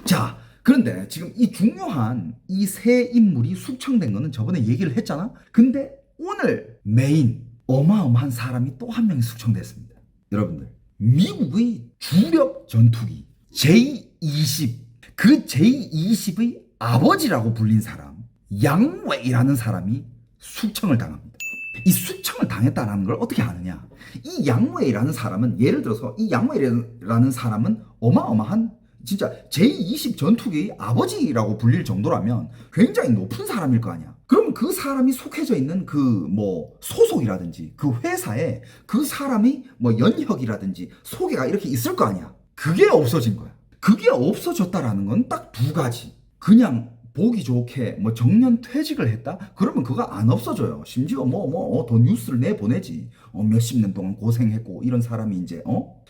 자, 그런데 지금 이 중요한 이 세 인물이 숙청된 거는 저번에 얘기를 했잖아? 근데 오늘 메인 어마어마한 사람이 또 한 명이 숙청됐습니다. 여러분들, 미국의 주력 전투기 J-20, 그 J-20의 아버지라고 불린 사람, 양웨이라는 사람이 숙청을 당합니다. 이 숙청을 당했다는 걸 어떻게 아느냐? 이 양웨이라는 사람은, 예를 들어서 이 양웨이라는 사람은 어마어마한 진짜 제20 전투기의 아버지라고 불릴 정도라면 굉장히 높은 사람일 거 아니야. 그럼 그 사람이 속해져 있는 그 뭐 소속이라든지 그 회사에 그 사람이 뭐 연혁이라든지 소개가 이렇게 있을 거 아니야. 그게 없어진 거야. 그게 없어졌다라는 건 딱 두 가지. 그냥 보기 좋게 뭐 정년 퇴직을 했다? 그러면 그거 안 없어져요. 심지어 더 뉴스를 내보내지. 몇십 년 동안 고생했고 이런 사람이 이제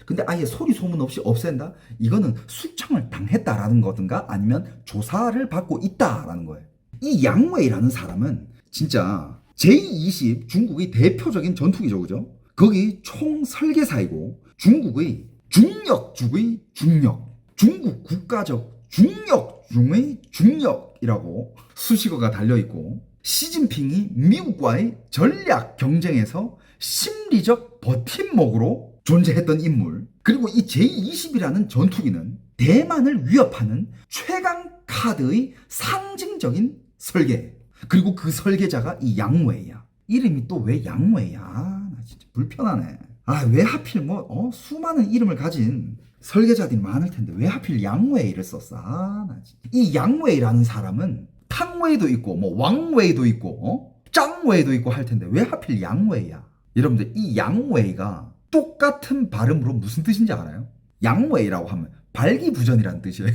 근데 아예 소리 소문 없이 없앤다? 이거는 숙청을 당했다라는 거든가 아니면 조사를 받고 있다라는 거예요. 이 양웨이라는 사람은 진짜 J-20 중국의 대표적인 전투기죠, 그죠? 거기 총 설계사이고 중국의 중력주의 중력, 중국 국가적 중력 중의 중력이라고 수식어가 달려있고, 시진핑이 미국과의 전략 경쟁에서 심리적 버팀목으로 존재했던 인물, 그리고 이 J-20이라는 전투기는 대만을 위협하는 최강 카드의 상징적인 설계, 그리고 그 설계자가 이 양웨이야. 이름이 또 왜 양웨이야? 나 진짜 불편하네. 왜 하필 수많은 이름을 가진 설계자들이 많을 텐데 왜 하필 양웨이를 썼어? 나 진짜. 이 양웨이라는 사람은 탕웨이도 있고 뭐 왕웨이도 있고 짱웨이도 있고 할 텐데 왜 하필 양웨이야? 여러분들, 이 양웨이가 똑같은 발음으로 무슨 뜻인지 알아요? 양웨이라고 하면 발기부전이라는 뜻이에요.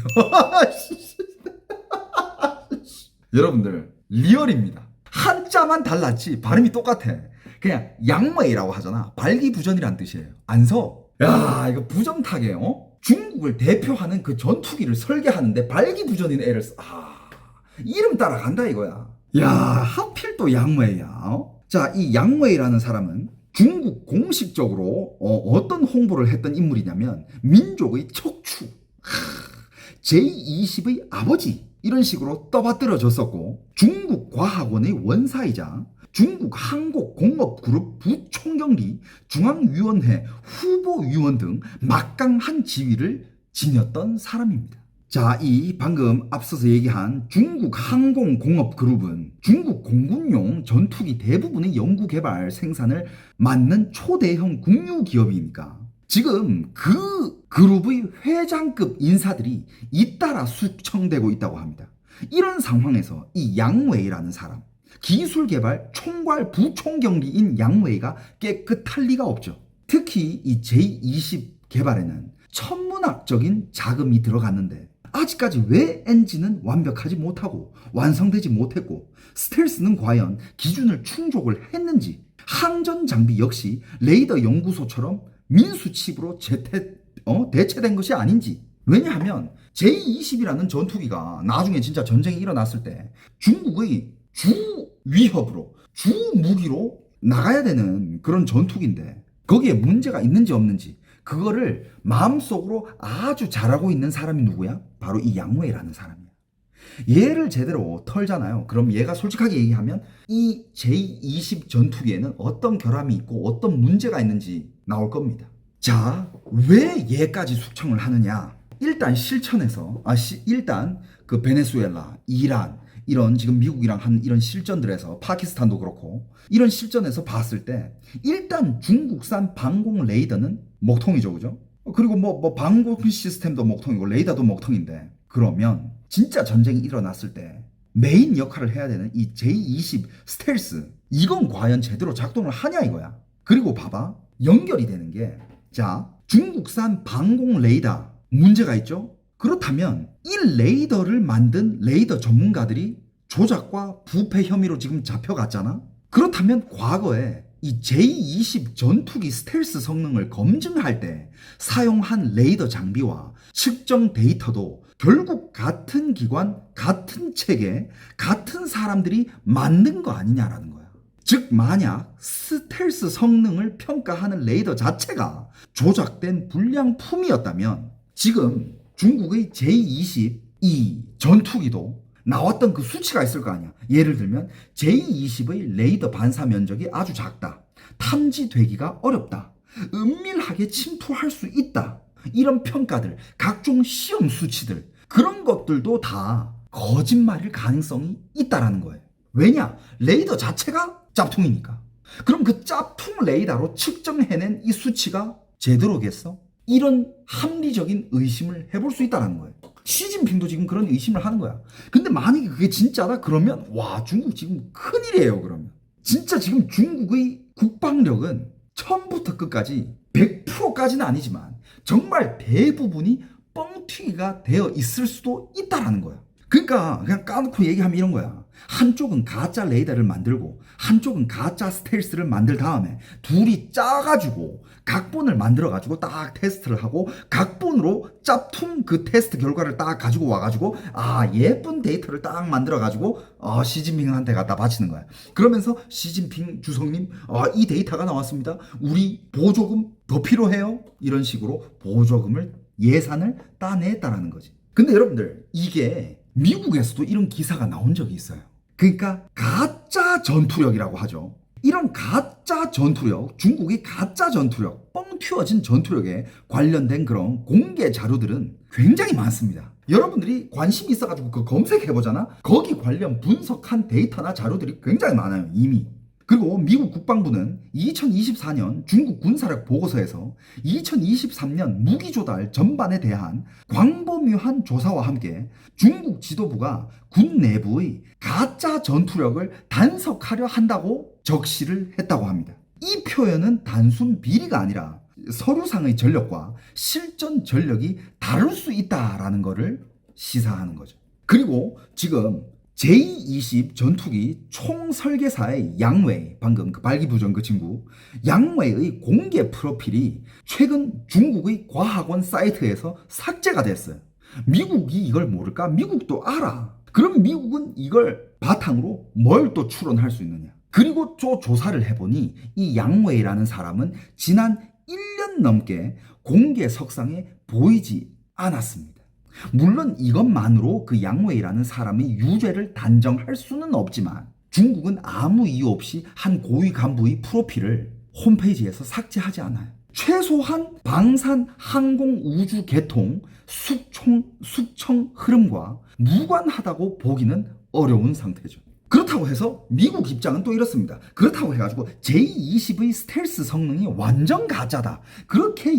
여러분들, 리얼입니다. 한자만 달랐지 발음이 똑같아. 그냥 양웨이라고 하잖아. 발기부전이라는 뜻이에요. 안 서? 야, 이거 부정타게, 중국을 대표하는 그 전투기를 설계하는데 발기부전인 애를 써. 이름 따라간다 이거야. 야, 하필 또 양웨이야. 자, 이 양웨이라는 사람은 중국 공식적으로 어떤 홍보를 했던 인물이냐면 민족의 척추, J-20의 아버지, 이런 식으로 떠받들어졌었고, 중국 과학원의 원사이자 중국 한국공업그룹 부총경리, 중앙위원회 후보위원 등 막강한 지위를 지녔던 사람입니다. 자, 이 방금 앞서서 얘기한 중국 항공공업그룹은 중국 공군용 전투기 대부분의 연구개발 생산을 맡는 초대형 국유기업이니까 지금 그 그룹의 회장급 인사들이 잇따라 숙청되고 있다고 합니다. 이런 상황에서 이 양웨이라는 사람, 기술개발 총괄 부총경리인 양웨이가 깨끗할 리가 없죠. 특히 이 J-20 개발에는 천문학적인 자금이 들어갔는데 아직까지 왜 엔진은 완벽하지 못하고 완성되지 못했고 스텔스는 과연 기준을 충족을 했는지, 항전 장비 역시 레이더 연구소처럼 민수칩으로 대체된 것이 아닌지. 왜냐하면 J-20이라는 전투기가 나중에 진짜 전쟁이 일어났을 때 중국의 주 위협으로, 주 무기로 나가야 되는 그런 전투기인데 거기에 문제가 있는지 없는지 그거를 마음속으로 아주 잘하고 있는 사람이 누구야? 바로 이 양웨이라는 사람이야. 얘를 제대로 털잖아요. 그럼 얘가 솔직하게 얘기하면 이 J-20 전투기에는 어떤 결함이 있고 어떤 문제가 있는지 나올 겁니다. 자, 왜 얘까지 숙청을 하느냐? 일단 실천에서 일단 그 베네수엘라, 이란, 이런 지금 미국이랑 한 이런 실전들에서, 파키스탄도 그렇고 이런 실전에서 봤을 때 일단 중국산 방공 레이더는 먹통이죠, 그죠? 그리고 뭐 방공 시스템도 먹통이고 레이더도 먹통인데, 그러면 진짜 전쟁이 일어났을 때 메인 역할을 해야 되는 이 J-20 스텔스, 이건 과연 제대로 작동을 하냐 이거야. 그리고 봐봐, 연결이 되는 게, 자, 중국산 방공 레이더 문제가 있죠? 그렇다면 이 레이더를 만든 레이더 전문가들이 조작과 부패 혐의로 지금 잡혀갔잖아? 그렇다면 과거에 이 J-20 전투기 스텔스 성능을 검증할 때 사용한 레이더 장비와 측정 데이터도 결국 같은 기관, 같은 체계, 같은 사람들이 만든 거 아니냐라는 거야. 즉, 만약 스텔스 성능을 평가하는 레이더 자체가 조작된 불량품이었다면 지금 중국의 J-20 이 전투기도 나왔던 그 수치가 있을 거 아니야. 예를 들면 J-20의 레이더 반사 면적이 아주 작다. 탐지되기가 어렵다. 은밀하게 침투할 수 있다. 이런 평가들, 각종 시험 수치들, 그런 것들도 다 거짓말일 가능성이 있다라는 거예요. 왜냐? 레이더 자체가 짭퉁이니까. 그럼 그 짭퉁 레이더로 측정해낸 이 수치가 제대로겠어? 이런 합리적인 의심을 해볼 수 있다는 거예요. 시진핑도 지금 그런 의심을 하는 거야. 근데 만약에 그게 진짜다 그러면 와, 중국 지금 큰일이에요. 그러면 진짜 지금 중국의 국방력은 처음부터 끝까지 100%까지는 아니지만 정말 대부분이 뻥튀기가 되어 있을 수도 있다라는 거야. 그러니까 그냥 까놓고 얘기하면 이런 거야. 한쪽은 가짜 레이더를 만들고 한쪽은 가짜 스텔스를 만들 다음에 둘이 짜가지고 각본을 만들어가지고 딱 테스트를 하고 각본으로 짭퉁 그 테스트 결과를 딱 가지고 와가지고 예쁜 데이터를 딱 만들어가지고 시진핑한테 갖다 바치는 거야. 그러면서 시진핑 주석님 이 데이터가 나왔습니다. 우리 보조금 더 필요해요? 이런 식으로 보조금을 예산을 따냈다라는 거지. 근데 여러분들 이게 미국에서도 이런 기사가 나온 적이 있어요. 그러니까 가짜 전투력이라고 하죠. 이런 가짜 전투력, 중국의 가짜 전투력, 뻥 튀어진 전투력에 관련된 그런 공개 자료들은 굉장히 많습니다. 여러분들이 관심이 있어가지고 그 검색해보잖아? 거기 관련 분석한 데이터나 자료들이 굉장히 많아요, 이미. 그리고 미국 국방부는 2024년 중국 군사력 보고서에서 2023년 무기 조달 전반에 대한 광범위한 조사와 함께 중국 지도부가 군 내부의 가짜 전투력을 단속하려 한다고 적시를 했다고 합니다. 이 표현은 단순 비리가 아니라 서류상의 전력과 실전 전력이 다를 수 있다라는 것을 시사하는 거죠. 그리고 지금 J-20 전투기 총설계사의 양웨이, 방금 그 발기부전 그 친구, 양웨이의 공개 프로필이 최근 중국의 과학원 사이트에서 삭제가 됐어요. 미국이 이걸 모를까? 미국도 알아. 그럼 미국은 이걸 바탕으로 뭘 또 추론할 수 있느냐? 그리고 또 조사를 해보니 이 양웨이라는 사람은 지난 1년 넘게 공개 석상에 보이지 않았습니다. 물론 이것만으로 그 양웨이라는 사람의 유죄를 단정할 수는 없지만 중국은 아무 이유 없이 한 고위 간부의 프로필을 홈페이지에서 삭제하지 않아요. 최소한 방산 항공 우주 개통 숙청 흐름과 무관하다고 보기는 어려운 상태죠. 그렇다고 해서 미국 입장은 또 이렇습니다. 그렇다고 해가지고 J-20의 스텔스 성능이 완전 가짜다. 그렇게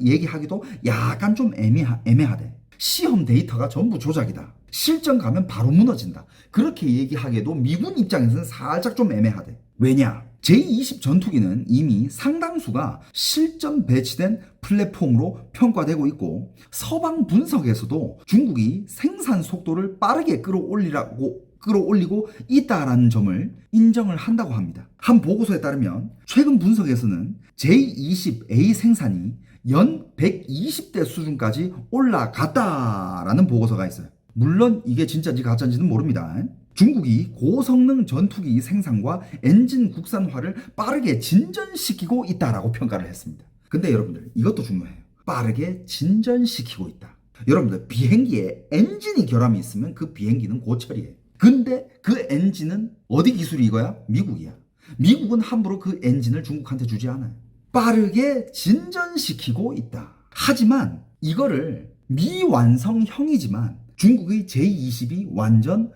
얘기하기도 약간 좀 애매하대. 시험 데이터가 전부 조작이다. 실전 가면 바로 무너진다. 그렇게 얘기하기에도 미군 입장에서는 살짝 좀 애매하대. 왜냐? J-20 전투기는 이미 상당수가 실전 배치된 플랫폼으로 평가되고 있고 서방 분석에서도 중국이 생산 속도를 빠르게 끌어올리고 있다라는 점을 인정을 한다고 합니다. 한 보고서에 따르면 최근 분석에서는 J-20A 생산이 연 120대 수준까지 올라갔다라는 보고서가 있어요. 물론 이게 진짜인지 가짜인지는 모릅니다. 중국이 고성능 전투기 생산과 엔진 국산화를 빠르게 진전시키고 있다라고 평가를 했습니다. 근데 여러분들 이것도 중요해요. 빠르게 진전시키고 있다. 여러분들 비행기에 엔진이 결함이 있으면 그 비행기는 고철이에요. 근데 그 엔진은 어디 기술이 이거야? 미국이야. 미국은 함부로 그 엔진을 중국한테 주지 않아요. 빠르게 진전시키고 있다. 하지만 이거를 미완성형이지만 중국의 J-20이 완전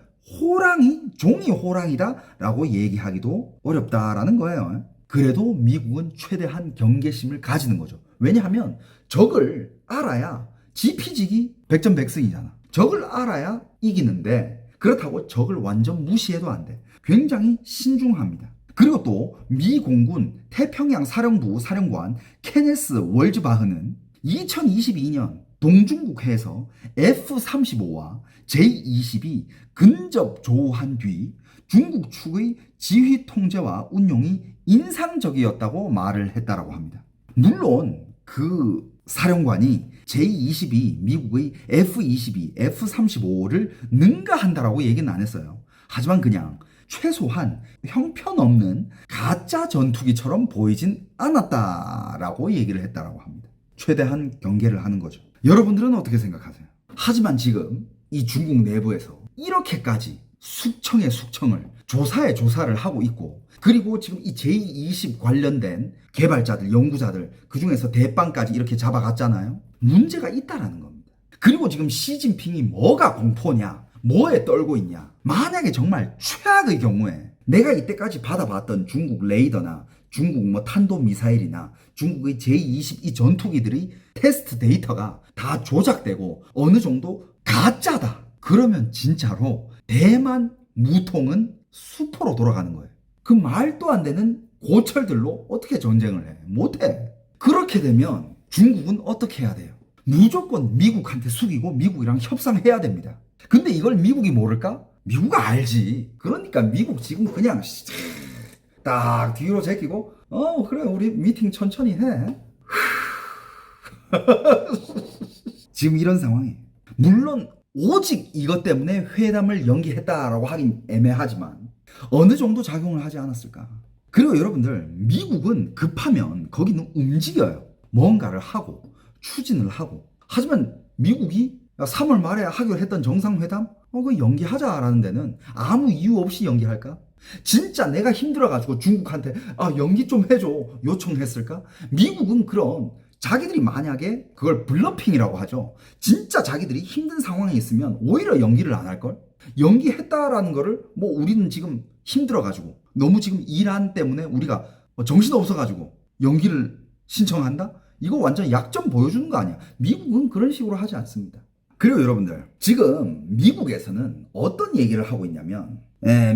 종이 호랑이다 라고 얘기하기도 어렵다라는 거예요. 그래도 미국은 최대한 경계심을 가지는 거죠. 왜냐하면 적을 알아야 지피지기 백전백승이잖아. 적을 알아야 이기는데 그렇다고 적을 완전 무시해도 안 돼. 굉장히 신중합니다. 그리고 또 미 공군 태평양 사령부 사령관 케네스 월즈바흐는 2022년 동중국해에서 F-35와 J-20이 근접 조우한 뒤 중국 측의 지휘 통제와 운용이 인상적이었다고 말을 했다라고 합니다. 물론 그 사령관이 J-20이 미국의 F-22, F-35를 능가한다라고 얘기는 안 했어요. 하지만 그냥 최소한 형편없는 가짜 전투기처럼 보이진 않았다라고 얘기를 했다라고 합니다. 최대한 경계를 하는 거죠. 여러분들은 어떻게 생각하세요? 하지만 지금 이 중국 내부에서 이렇게까지 숙청의 숙청을 조사에 조사를 하고 있고, 그리고 지금 이 제20 관련된 개발자들, 연구자들 그중에서 대빵까지 이렇게 잡아갔잖아요. 문제가 있다라는 겁니다. 그리고 지금 시진핑이 뭐가 공포냐, 뭐에 떨고 있냐. 만약에 정말 최악의 경우에 내가 이때까지 받아봤던 중국 레이더나 중국 뭐 탄도미사일이나 중국의 제20 이 전투기들의 테스트 데이터가 다 조작되고 어느 정도 가짜다. 그러면 진짜로 대만 무통은 수포로 돌아가는 거예요. 그 말도 안 되는 고철들로 어떻게 전쟁을 해? 못해. 그렇게 되면 중국은 어떻게 해야 돼요? 무조건 미국한테 숙이고 미국이랑 협상해야 됩니다. 근데 이걸 미국이 모를까? 미국 알지. 그러니까 미국 지금 그냥 딱 뒤로 제끼고 그래 우리 미팅 천천히 해. 지금 이런 상황이에요. 물론 오직 이것 때문에 회담을 연기했다라고 하긴 애매하지만 어느 정도 작용을 하지 않았을까. 그리고 여러분들, 미국은 급하면 거기는 움직여요. 뭔가를 하고 추진을 하고. 하지만 미국이 3월 말에 하기로 했던 정상회담 그거 연기하자라는 데는 아무 이유 없이 연기할까? 진짜 내가 힘들어가지고 중국한테 연기 좀 해줘 요청했을까? 미국은 그런 자기들이 만약에 그걸 블러핑이라고 하죠. 진짜 자기들이 힘든 상황에 있으면 오히려 연기를 안 할걸? 연기했다라는 거를 뭐 우리는 지금 힘들어가지고 너무 지금 이란 때문에 우리가 정신없어가지고 연기를 신청한다? 이거 완전 약점 보여주는 거 아니야. 미국은 그런 식으로 하지 않습니다. 그리고 여러분들, 지금 미국에서는 어떤 얘기를 하고 있냐면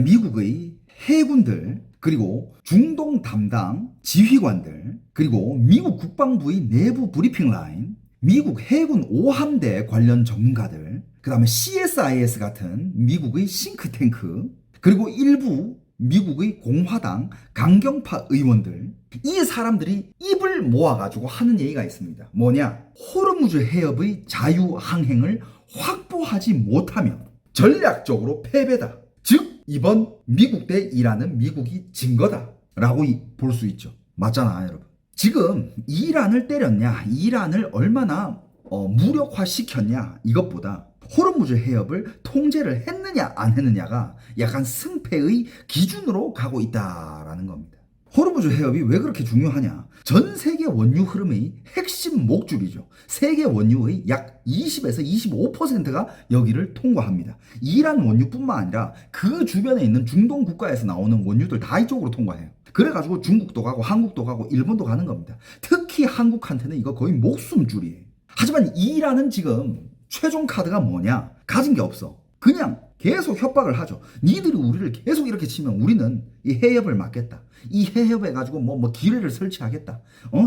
미국의 해군들, 그리고 중동 담당 지휘관들, 그리고 미국 국방부의 내부 브리핑 라인, 미국 해군 5함대 관련 전문가들, 그 다음에 CSIS 같은 미국의 싱크탱크, 그리고 일부 미국의 공화당 강경파 의원들, 이 사람들이 입을 모아가지고 하는 얘기가 있습니다. 뭐냐? 호르무즈 해협의 자유항행을 확보하지 못하면 전략적으로 패배다. 즉 이번 미국 대 이란은 미국이 진 거다라고 볼 수 있죠. 맞잖아 여러분. 지금 이란을 때렸냐, 이란을 얼마나 무력화시켰냐, 이것보다 호르무즈 해협을 통제를 했느냐 안 했느냐가 약간 승패의 기준으로 가고 있다라는 겁니다. 호르무즈 해협이 왜 그렇게 중요하냐? 전 세계 원유 흐름의 핵심 목줄이죠. 세계 원유의 약 20에서 25%가 여기를 통과합니다. 이란 원유뿐만 아니라 그 주변에 있는 중동 국가에서 나오는 원유들 다 이쪽으로 통과해요. 그래가지고 중국도 가고 한국도 가고 일본도 가는 겁니다. 특히 한국한테는 이거 거의 목숨줄이에요. 하지만 이란은 지금 최종 카드가 뭐냐? 가진 게 없어. 그냥 계속 협박을 하죠. 니들이 우리를 계속 이렇게 치면 우리는 이 해협을 막겠다. 이 해협에 가지고 뭐 기뢰를 설치하겠다.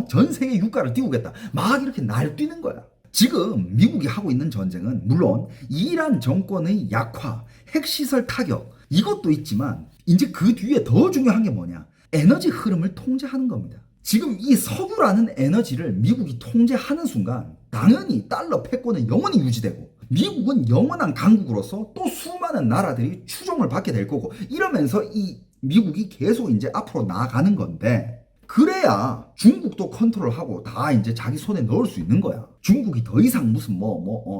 전 세계 유가를 띄우겠다. 막 이렇게 날뛰는 거야. 지금 미국이 하고 있는 전쟁은 물론 이란 정권의 약화, 핵시설 타격 이것도 있지만 이제 그 뒤에 더 중요한 게 뭐냐? 에너지 흐름을 통제하는 겁니다. 지금 이 석유라는 에너지를 미국이 통제하는 순간 당연히 달러 패권은 영원히 유지되고 미국은 영원한 강국으로서 또 수많은 나라들이 추종을 받게 될 거고 이러면서 이 미국이 계속 이제 앞으로 나아가는 건데 그래야 중국도 컨트롤하고 다 이제 자기 손에 넣을 수 있는 거야. 중국이 더 이상 무슨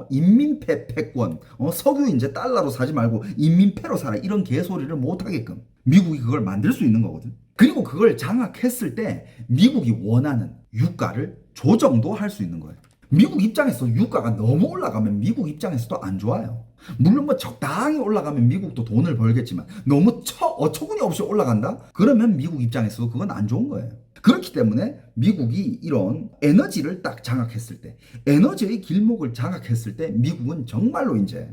인민폐 패권, 석유 이제 달러로 사지 말고 인민폐로 사라 이런 개소리를 못 하게끔 미국이 그걸 만들 수 있는 거거든. 그리고 그걸 장악했을 때 미국이 원하는 유가를 조정도 할 수 있는 거예요. 미국 입장에서 유가가 너무 올라가면 미국 입장에서도 안 좋아요. 물론 적당히 올라가면 미국도 돈을 벌겠지만 너무 어처구니 없이 올라간다? 그러면 미국 입장에서도 그건 안 좋은 거예요. 그렇기 때문에 미국이 이런 에너지를 딱 장악했을 때, 에너지의 길목을 장악했을 때 미국은 정말로 이제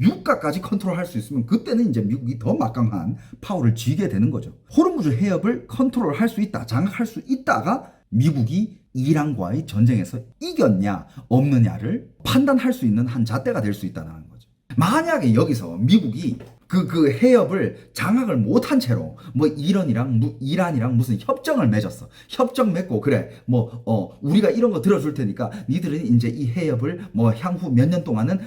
유가까지 컨트롤할 수 있으면 그때는 이제 미국이 더 막강한 파워를 쥐게 되는 거죠. 호르무즈 해협을 컨트롤할 수 있다, 장악할 수 있다가 미국이 이란과의 전쟁에서 이겼냐 없느냐를 판단할 수 있는 한 잣대가 될 수 있다는 거죠. 만약에 여기서 미국이 그 해협을 장악을 못한 채로 이란이랑 무슨 협정을 맺었어. 협정 맺고 그래 우리가 이런 거 들어줄 테니까 니들은 이제 이 해협을 향후 몇 년 동안은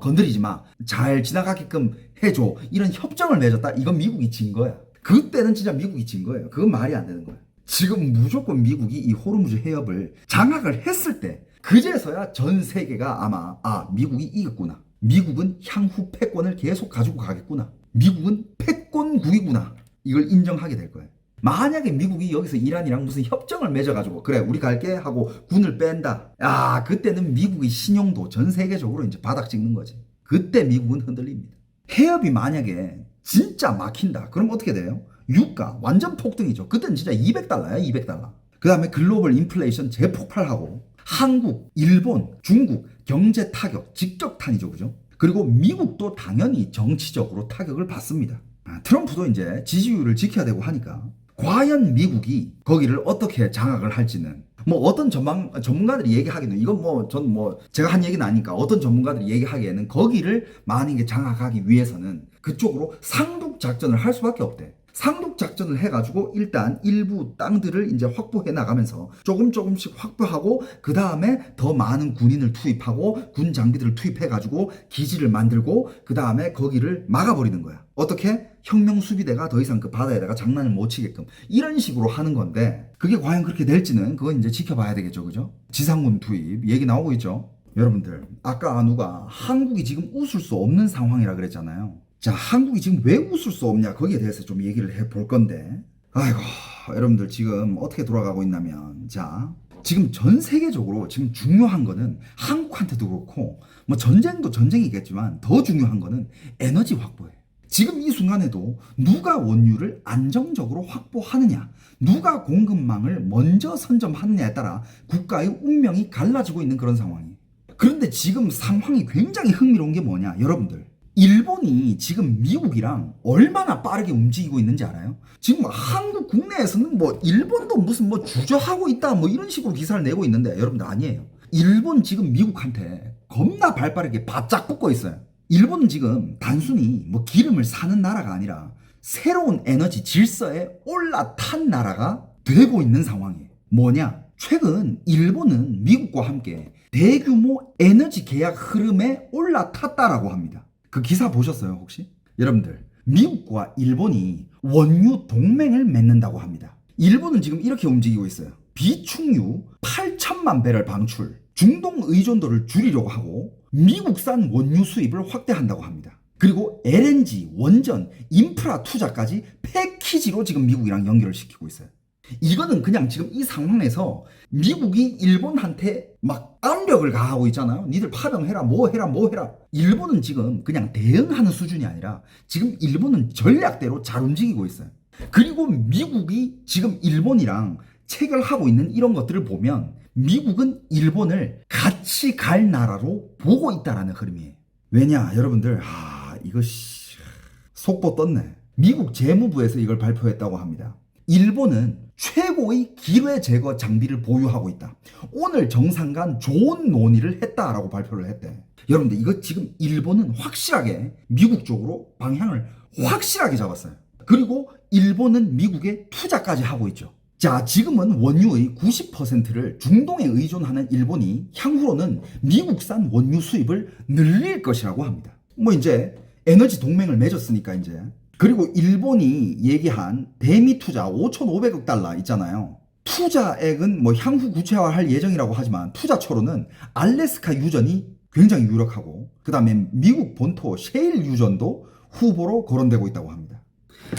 건드리지 마. 잘 지나가게끔 해줘. 이런 협정을 맺었다. 이건 미국이 진 거야. 그때는 진짜 미국이 진 거예요. 그건 말이 안 되는 거야. 지금 무조건 미국이 이 호르무즈 해협을 장악을 했을 때 그제서야 전 세계가 아마 미국이 이겼구나. 미국은 향후 패권을 계속 가지고 가겠구나. 미국은 패권국이구나. 이걸 인정하게 될 거예요. 만약에 미국이 여기서 이란이랑 무슨 협정을 맺어가지고 그래 우리 갈게 하고 군을 뺀다. 야 그때는 미국의 신용도 전 세계적으로 이제 바닥 찍는 거지. 그때 미국은 흔들립니다. 해협이 만약에 진짜 막힌다. 그럼 어떻게 돼요? 유가 완전 폭등이죠. 그때는 진짜 200달러야 200달러. 그 다음에 글로벌 인플레이션 재폭발하고 한국, 일본, 중국 경제 타격 직접탄이죠. 그죠? 그리고 미국도 당연히 정치적으로 타격을 받습니다. 트럼프도 이제 지지율을 지켜야 되고 하니까 과연 미국이 거기를 어떻게 장악을 할지는 뭐 어떤 전문가들이 얘기하기는 이건 뭐 전 뭐 제가 한 얘기는 아니까 어떤 전문가들이 얘기하기에는 거기를 만약에 장악하기 위해서는 그쪽으로 상륙 작전을 할 수밖에 없대. 상륙 작전을 해가지고 일단 일부 땅들을 이제 확보해 나가면서 조금씩 확보하고 그 다음에 더 많은 군인을 투입하고 군 장비들을 투입해가지고 기지를 만들고 그 다음에 거기를 막아버리는 거야. 어떻게? 혁명 수비대가 더 이상 그 바다에다가 장난을 못 치게끔 이런 식으로 하는 건데 그게 과연 그렇게 될지는 그건 이제 지켜봐야 되겠죠. 그죠? 지상군 투입 얘기 나오고 있죠. 여러분들 아까 누가 한국이 지금 웃을 수 없는 상황이라 그랬잖아요. 자, 한국이 지금 왜 웃을 수 없냐 거기에 대해서 좀 얘기를 해볼 건데 아이고 여러분들 지금 어떻게 돌아가고 있냐면 자 지금 전 세계적으로 지금 중요한 거는 한국한테도 그렇고 뭐 전쟁도 전쟁이겠지만 더 중요한 거는 에너지 확보예요. 지금 이 순간에도 누가 원유를 안정적으로 확보하느냐 누가 공급망을 먼저 선점하느냐에 따라 국가의 운명이 갈라지고 있는 그런 상황이에요. 그런데 지금 상황이 굉장히 흥미로운 게 뭐냐 여러분들 일본이 지금 미국이랑 얼마나 빠르게 움직이고 있는지 알아요? 지금 한국 국내에서는 뭐 일본도 무슨 뭐 주저하고 있다 뭐 이런 식으로 기사를 내고 있는데 여러분들 아니에요. 일본 지금 미국한테 겁나 발빠르게 바짝 붙고 있어요. 일본은 지금 단순히 뭐 기름을 사는 나라가 아니라 새로운 에너지 질서에 올라탄 나라가 되고 있는 상황이에요. 뭐냐? 최근 일본은 미국과 함께 대규모 에너지 계약 흐름에 올라탔다라고 합니다. 그 기사 보셨어요 혹시? 여러분들 미국과 일본이 원유 동맹을 맺는다고 합니다. 일본은 지금 이렇게 움직이고 있어요. 비축유 8천만 배럴 방출 중동 의존도를 줄이려고 하고 미국산 원유 수입을 확대한다고 합니다. 그리고 LNG, 원전, 인프라 투자까지 패키지로 지금 미국이랑 연결을 시키고 있어요. 이거는 그냥 지금 이 상황에서 미국이 일본한테 막 압력을 가하고 있잖아요. 니들 파병해라 뭐 해라 뭐 해라. 일본은 지금 그냥 대응하는 수준이 아니라 지금 일본은 전략대로 잘 움직이고 있어요. 그리고 미국이 지금 일본이랑 체결하고 있는 이런 것들을 보면 미국은 일본을 같이 갈 나라로 보고 있다라는 흐름이에요. 왜냐 여러분들 이거 속보 떴네. 미국 재무부에서 이걸 발표했다고 합니다. 일본은 최고의 기뢰 제거 장비를 보유하고 있다. 오늘 정상 간 좋은 논의를 했다라고 발표를 했대. 여러분들 이거 지금 일본은 확실하게 미국 쪽으로 방향을 확실하게 잡았어요. 그리고 일본은 미국에 투자까지 하고 있죠. 자, 지금은 원유의 90%를 중동에 의존하는 일본이 향후로는 미국산 원유 수입을 늘릴 것이라고 합니다. 뭐 이제 에너지 동맹을 맺었으니까 이제. 그리고 일본이 얘기한 대미 투자 5,500억 달러 있잖아요. 투자액은 뭐 향후 구체화할 예정이라고 하지만 투자처로는 알래스카 유전이 굉장히 유력하고 그 다음에 미국 본토 셰일 유전도 후보로 거론되고 있다고 합니다.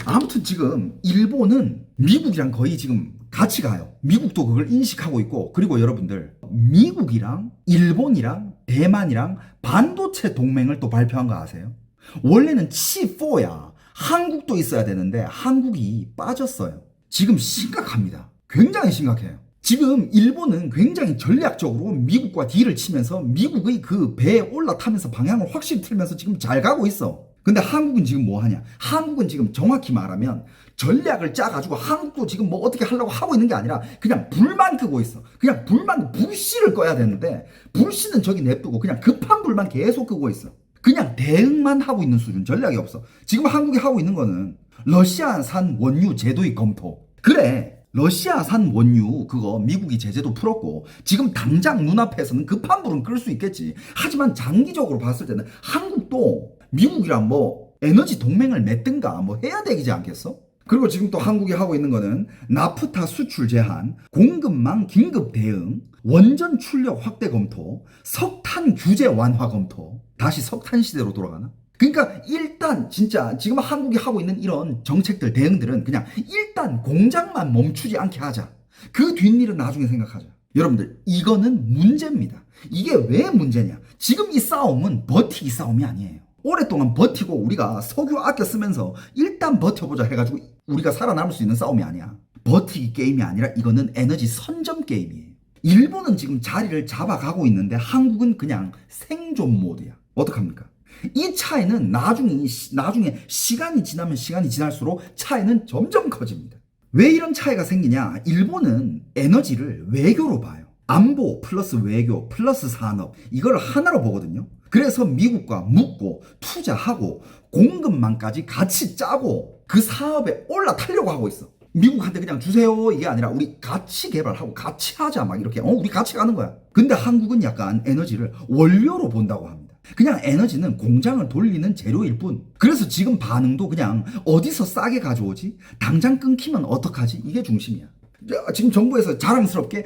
아무튼 지금 일본은 미국이랑 거의 지금 같이 가요. 미국도 그걸 인식하고 있고 그리고 여러분들 미국이랑 일본이랑 대만이랑 반도체 동맹을 또 발표한 거 아세요? 원래는 치4야. 한국도 있어야 되는데 한국이 빠졌어요. 지금 심각합니다. 굉장히 심각해요. 지금 일본은 굉장히 전략적으로 미국과 딜을 치면서 미국의 그 배에 올라타면서 방향을 확실히 틀면서 지금 잘 가고 있어. 근데 한국은 지금 뭐 하냐? 한국은 지금 정확히 말하면 전략을 짜가지고 한국도 지금 뭐 어떻게 하려고 하고 있는 게 아니라 그냥 불만 끄고 있어. 그냥 불씨를 꺼야 되는데 불씨는 저기 냅두고 그냥 급한 불만 계속 끄고 있어. 그냥 대응만 하고 있는 수준, 전략이 없어. 지금 한국이 하고 있는 거는 러시아산 원유 제도의 검토. 그래, 러시아산 원유 그거 미국이 제재도 풀었고 지금 당장 눈앞에서는 급한 불은 끌 수 있겠지. 하지만 장기적으로 봤을 때는 한국도 미국이랑 뭐 에너지 동맹을 맺든가 뭐 해야 되지 않겠어? 그리고 지금 또 한국이 하고 있는 거는 나프타 수출 제한, 공급망 긴급 대응, 원전 출력 확대 검토, 석탄 규제 완화 검토. 다시 석탄 시대로 돌아가나? 그러니까 일단 진짜 지금 한국이 하고 있는 이런 정책들, 대응들은 그냥 일단 공장만 멈추지 않게 하자. 그 뒷일은 나중에 생각하자. 여러분들, 이거는 문제입니다. 이게 왜 문제냐? 지금 이 싸움은 버티기 싸움이 아니에요. 오랫동안 버티고 우리가 석유 아껴 쓰면서 일단 버텨보자 해가지고 우리가 살아남을 수 있는 싸움이 아니야. 버티기 게임이 아니라 이거는 에너지 선점 게임이에요. 일본은 지금 자리를 잡아가고 있는데 한국은 그냥 생존 모드야. 어떡합니까? 이 차이는 나중에 시간이 지날수록 차이는 점점 커집니다. 왜 이런 차이가 생기냐? 일본은 에너지를 외교로 봐요. 안보 플러스 외교 플러스 산업, 이걸 하나로 보거든요. 그래서 미국과 묶고 투자하고 공급망까지 같이 짜고 그 사업에 올라타려고 하고 있어. 미국한테 그냥 주세요 이게 아니라 우리 같이 개발하고 같이 하자 막 이렇게 우리 같이 가는 거야. 근데 한국은 약간 에너지를 원료로 본다고 합니다. 그냥 에너지는 공장을 돌리는 재료일 뿐. 그래서 지금 반응도 그냥 어디서 싸게 가져오지? 당장 끊기면 어떡하지? 이게 중심이야. 지금 정부에서 자랑스럽게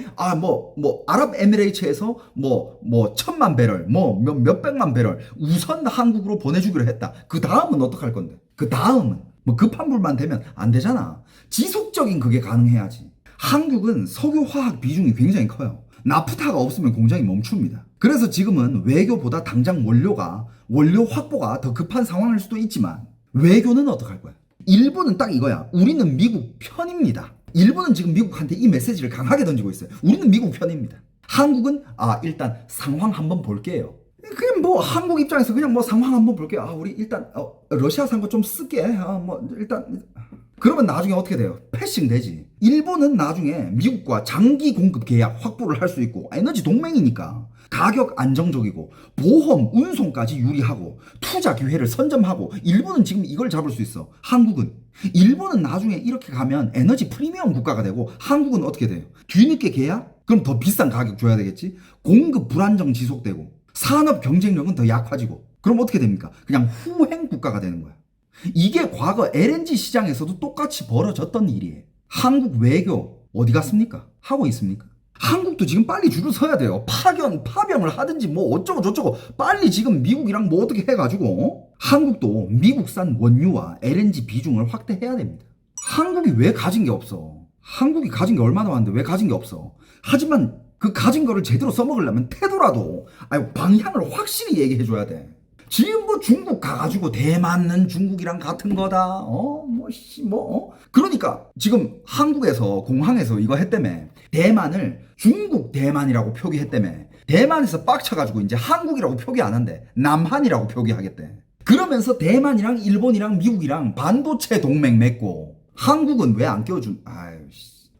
아랍에미레이트에서 1,000만 배럴 몇백만 배럴 우선 한국으로 보내주기로 했다. 그 다음은 어떡할 건데? 그 다음은 급한 불만 되면 안 되잖아. 지속적인 그게 가능해야지. 한국은 석유 화학 비중이 굉장히 커요. 나프타가 없으면 공장이 멈춥니다. 그래서 지금은 외교보다 당장 원료 확보가 더 급한 상황일 수도 있지만 외교는 어떡할 거야? 일본은 딱 이거야. 우리는 미국 편입니다. 일본은 지금 미국한테 이 메시지를 강하게 던지고 있어요. 우리는 미국 편입니다. 한국은 일단 상황 한번 볼게요. 그냥 한국 입장에서 그냥 상황 한번 볼게요. 우리 일단 러시아 산 거 좀 쓸게. 일단 그러면 나중에 어떻게 돼요? 패싱 되지. 일본은 나중에 미국과 장기 공급 계약 확보를 할 수 있고 에너지 동맹이니까 가격 안정적이고 보험, 운송까지 유리하고 투자 기회를 선점하고 일본은 지금 이걸 잡을 수 있어. 일본은 나중에 이렇게 가면 에너지 프리미엄 국가가 되고 한국은 어떻게 돼요? 뒤늦게 계약? 그럼 더 비싼 가격 줘야 되겠지? 공급 불안정 지속되고 산업 경쟁력은 더 약화지고 그럼 어떻게 됩니까? 그냥 후행 국가가 되는 거야. 이게 과거 LNG 시장에서도 똑같이 벌어졌던 일이에요. 한국 외교 어디 갔습니까? 하고 있습니까? 한국도 지금 빨리 줄을 서야 돼요. 파병을 하든지 어쩌고 저쩌고 빨리 지금 미국이랑 어떻게 해가지고 한국도 미국산 원유와 LNG 비중을 확대해야 됩니다. 한국이 왜 가진 게 없어? 한국이 가진 게 얼마나 많은데 왜 가진 게 없어? 하지만 그 가진 거를 제대로 써먹으려면 태도라도 방향을 확실히 얘기해줘야 돼. 지금 중국 가가지고 대만은 중국이랑 같은 거다. 그러니까 지금 한국에서 공항에서 이거 했다며. 대만을 중국 대만이라고 표기했다며. 대만에서 빡쳐가지고 이제 한국이라고 표기 안 한대. 남한이라고 표기하겠대. 그러면서 대만이랑 일본이랑 미국이랑 반도체 동맹 맺고 한국은 왜 안 껴준?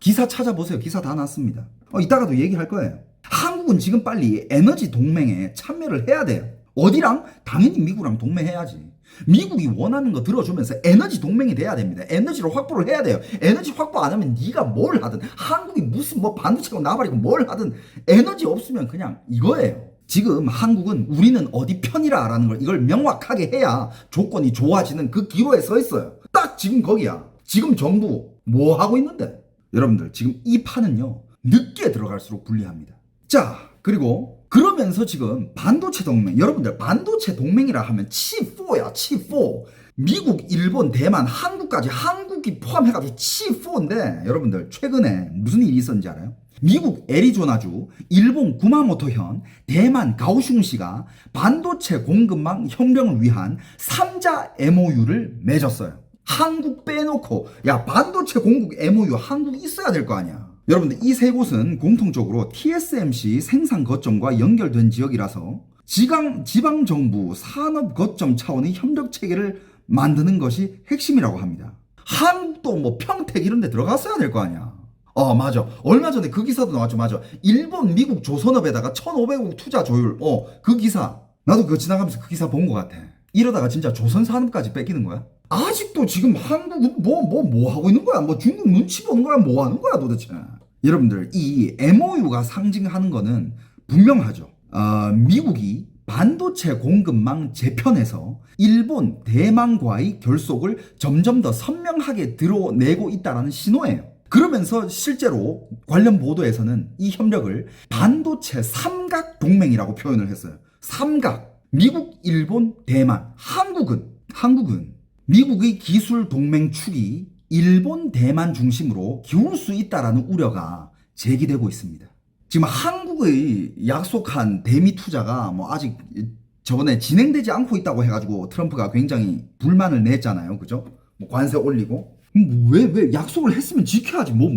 기사 찾아보세요. 기사 다 났습니다. 이따가도 얘기할 거예요. 한국은 지금 빨리 에너지 동맹에 참여를 해야 돼요. 어디랑? 당연히 미국이랑 동맹해야지. 미국이 원하는 거 들어주면서 에너지 동맹이 돼야 됩니다. 에너지로 확보를 해야 돼요. 에너지 확보 안 하면 네가 뭘 하든 한국이 무슨 반도체고 나발이고 뭘 하든 에너지 없으면 그냥 이거예요. 지금 한국은 우리는 어디 편이라라는 걸 이걸 명확하게 해야 조건이 좋아지는 그 기로에 서 있어요. 딱 지금 거기야. 지금 정부 뭐 하고 있는데? 여러분들 지금 이 판은요 늦게 들어갈수록 불리합니다. 자, 그리고 그러면서 지금 반도체 동맹, 여러분들 반도체 동맹이라 하면 치4야, 치4. 미국, 일본, 대만, 한국까지 한국이 포함해가지고 치4인데 여러분들 최근에 무슨 일이 있었는지 알아요? 미국 애리조나주, 일본 구마모토현, 대만 가오슝시가 반도체 공급망 협력을 위한 3자 MOU를 맺었어요. 한국 빼놓고 반도체 공급 MOU 한국 있어야 될 거 아니야. 여러분들 이 세 곳은 공통적으로 TSMC 생산 거점과 연결된 지역이라서 지방정부 산업 거점 차원의 협력 체계를 만드는 것이 핵심이라고 합니다. 한국도 평택 이런 데 들어갔어야 될 거 아니야. 맞아. 얼마 전에 그 기사도 나왔죠. 맞아. 일본, 미국 조선업에다가 1,500억 투자 조율. 그 기사. 나도 그거 지나가면서 그 기사 본 것 같아. 이러다가 진짜 조선 산업까지 뺏기는 거야? 아직도 지금 한국은 뭐 하고 있는 거야? 중국 눈치 보는 거야? 뭐 하는 거야 도대체? 여러분들 이 MOU가 상징하는 거는 분명하죠. 미국이 반도체 공급망 재편에서 일본, 대만과의 결속을 점점 더 선명하게 드러내고 있다는 신호예요. 그러면서 실제로 관련 보도에서는 이 협력을 반도체 삼각 동맹이라고 표현을 했어요. 삼각. 미국, 일본, 대만, 한국은 미국의 기술 동맹 축이 일본, 대만 중심으로 기울 수 있다라는 우려가 제기되고 있습니다. 지금 한국의 약속한 대미 투자가 뭐 아직 저번에 진행되지 않고 있다고 해가지고 트럼프가 굉장히 불만을 냈잖아요. 그죠? 뭐 관세 올리고. 왜 약속을 했으면 지켜야지. 뭐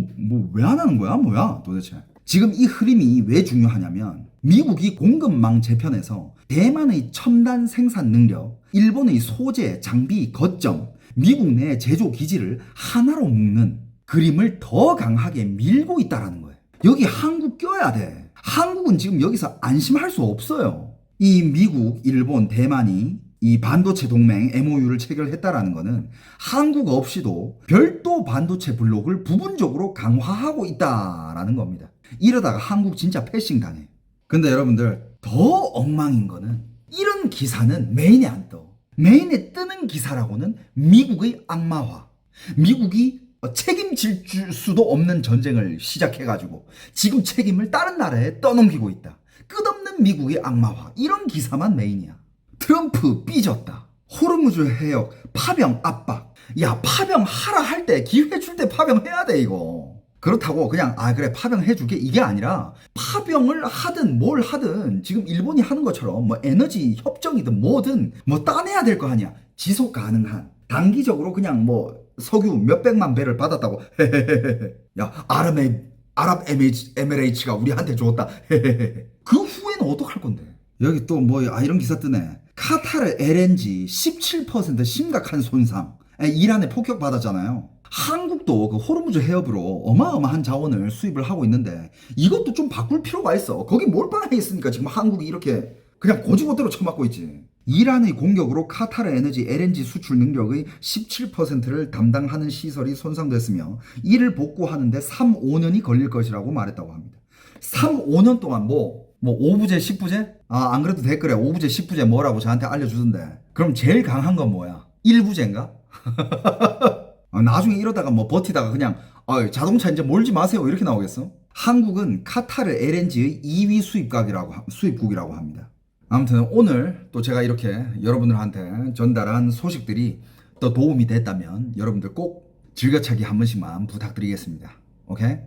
왜 안 하는 거야? 뭐야 도대체. 지금 이 흐름이 왜 중요하냐면 미국이 공급망 재편에서 대만의 첨단 생산 능력, 일본의 소재, 장비, 거점, 미국 내 제조 기지를 하나로 묶는 그림을 더 강하게 밀고 있다라는 거예요. 여기 한국 껴야 돼. 한국은 지금 여기서 안심할 수 없어요. 이 미국, 일본, 대만이 이 반도체 동맹 MOU를 체결했다라는 거는 한국 없이도 별도 반도체 블록을 부분적으로 강화하고 있다라는 겁니다. 이러다가 한국 진짜 패싱 당해. 근데 여러분들 더 엉망인 거는 이런 기사는 메인에 안 떠. 메인에 뜨는 기사라고는 미국의 악마화. 미국이 책임질 수도 없는 전쟁을 시작해가지고 지금 책임을 다른 나라에 떠넘기고 있다. 끝없는 미국의 악마화. 이런 기사만 메인이야. 트럼프 삐졌다. 호르무즈 해역 파병 압박. 야, 파병하라 할 때 기회 줄 때 파병해야 돼 이거. 그렇다고 그냥 그래 파병해줄게 이게 아니라 파병을 하든 뭘 하든 지금 일본이 하는 것처럼 뭐 에너지 협정이든 뭐든 뭐 따내야 될 거 아니야. 지속 가능한 단기적으로 그냥 뭐 석유 몇백만 배를 받았다고 야 아랍에미레이츠가 우리한테 줬다 그 후에는 어떡할 건데. 여기 또 뭐 이런 기사 뜨네. 카타르 LNG 17% 심각한 손상. 이란에 폭격 받았잖아요. 한국도 그 호르무즈 해협으로 어마어마한 자원을 수입을 하고 있는데 이것도 좀 바꿀 필요가 있어. 거기 몰빵해 있으니까 지금 한국이 이렇게 그냥 고지고대로 쳐맞고 있지. 이란의 공격으로 카타르 에너지 LNG 수출 능력의 17%를 담당하는 시설이 손상됐으며 이를 복구하는데 3, 5년이 걸릴 것이라고 말했다고 합니다. 3, 5년 동안 뭐 5부제, 10부제? 안 그래도 댓글에 5부제, 10부제 뭐라고 저한테 알려주던데 그럼 제일 강한 건 뭐야? 1부제인가? 나중에 이러다가 뭐 버티다가 그냥 자동차 이제 몰지 마세요 이렇게 나오겠어? 한국은 카타르 LNG의 2위 수입국이라고 합니다. 아무튼 오늘 또 제가 이렇게 여러분들한테 전달한 소식들이 또 도움이 됐다면 여러분들 꼭 즐겨찾기 한 번씩만 부탁드리겠습니다. 오케이?